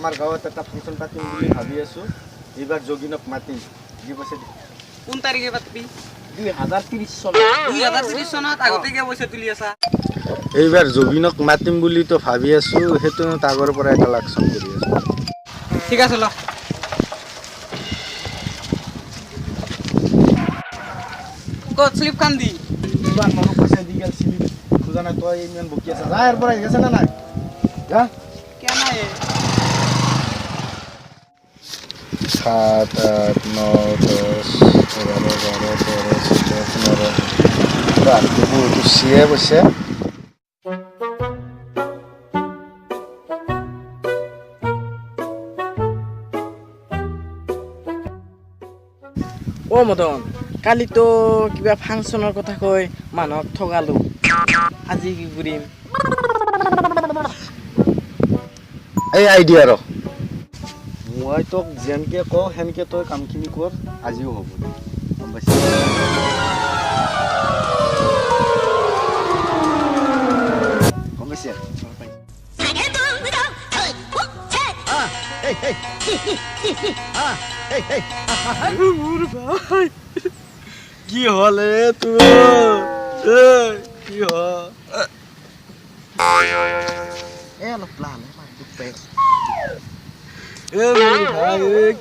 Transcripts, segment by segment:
আমাৰ গাঁৱত এটা ফাংচন পাতিম বুলি ভাবি আছো এইবাৰ যোগিনক মাতিম দি পইচা দি কোন তাৰিখে পাতিবি 2030 চনত 2030 চনত আগতে কে পইচা তুলি আছা এইবাৰ যোগিনক মাতিম বুলি তো ভাবি আছো হেতু আগৰ পৰা এটা লাকচন কৰি আছো ঠিক আছে ল কত স্লিপ কান দি ইমান মানুহ পইচা দি গেল স্লিপ খুজা না তই ইমান বকি আছা যা এর পৰা গেছ না নাই যা কেন নাই 7, 8, 9, 10, 11, 12, 13, 14, 15 Berarti butuh siya bos ya ও মদন কালি তো কিবা ফাংশনৰ কথা কই মানুহক ঠগালো আজি কি কৰিম এই আইডিয়া ৰ মই তোক যেনকে কও হেনকে তই কামখিনি কৰ আজিও হ'ব গম পাইছ গম পাইছ মোৰ ভাই কি হলে তোৰ কি হল অলপ প্লান ভাই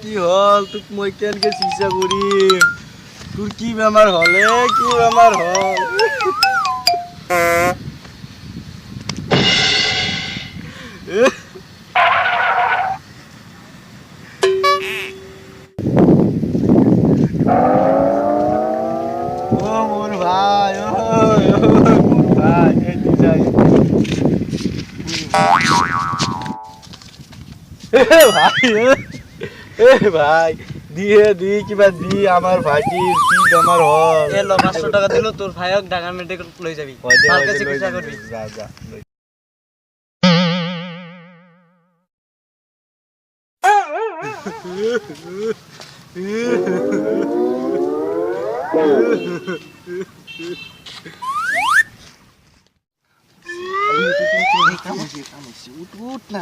কি হল তোক মই কেনকে চিকিৎসা কৰিম তোৰ কি বেমাৰ হলে কি বেমাৰ হল মোৰ ভাই এটি যাই ভাই দিয়ে দি কিবা দি আমার ভাইটির কি বেমার হল এ ল 500 টাকা দিলো তোর ভাইক ঢাকা মেডিকেল লই যাবি কালকে চিকিৎসা করবি যা যা উঠ না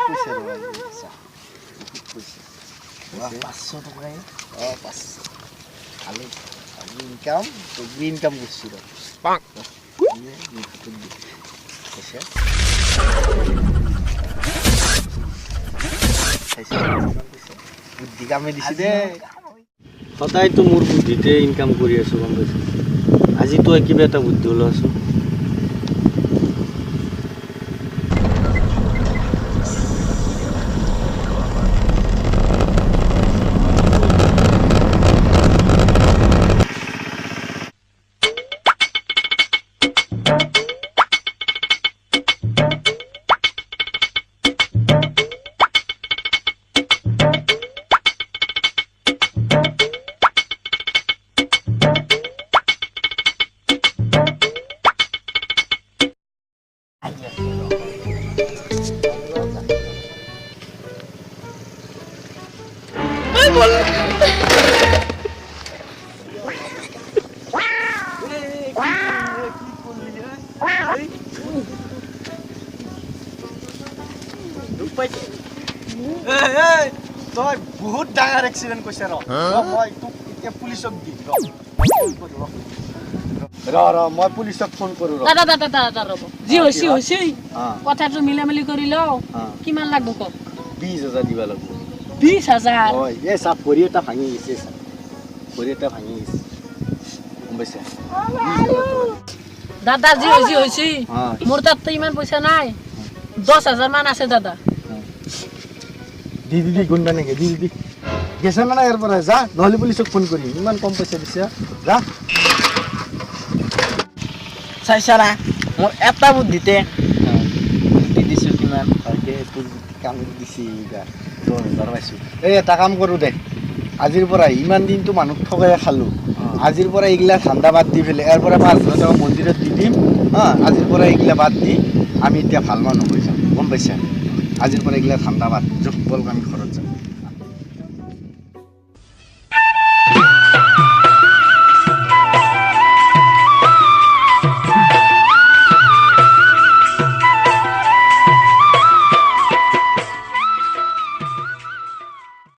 পয়সা রয়েছে পয়সা 500 টাকা 500 খালি ইনকাম তো ইনকাম করছি রে পাক পয়সা বুদ্ধি কামে দিছি দে সদায় তো মোর বুদ্ধিতে ইনকাম কৰি আছো গম পাইছ আজি তো কিবা এটা বুদ্ধি হল আছো তই বহুত ডাঙৰ এক্সিডেণ্ট কৈছে মই তোক এতিয়া পুলিচক দিম মই পুলিচক ফোন কৰো দাদা ৰ'ব যি হৈছে কথাটো মিলামিলি কৰি লওঁ কিমান লাগব কওক 20,000 দিবা লাগিব 20,000 হয় এই চাপ ভৰি এটা ভাঙি গৈছে ভৰি এটা ভাঙি গৈছে গম পাইছা দাদা যি হৈছে মোৰ তাততো ইমান পইচা নাই 10,000 মান আছে দাদা দি গুণ্ডা নেকি দি গেছে না ইয়াৰ পৰা যা নহ'লে পুলিচক ফোন কৰিম ইমান কম পইচা দিছে যা চাইছা না মোৰ এটা বুদ্ধিতে দি দিছোঁ কিমান ভালকে তোৰ কাম দিছি 10,000 পাইছোঁ এই এটা কাম কৰোঁ দে আজিৰ পৰা ইমান দিনটো মানুহ ঠগাই খালোঁ আজিৰ পৰা এইগিলা ঠাণ্ডা বাদ দি পেলাই ইয়াৰ পৰা 5,000 টকা মন্দিৰত দি দিম আজিৰ পৰা এইগিলা বাদ দি আমি এতিয়া ভাল মানুহ হৈ যাম গম পাইছা আজিৰ পৰা এইগিলা ঠাণ্ডা বাদ ব'ল আমি ঘৰত যাম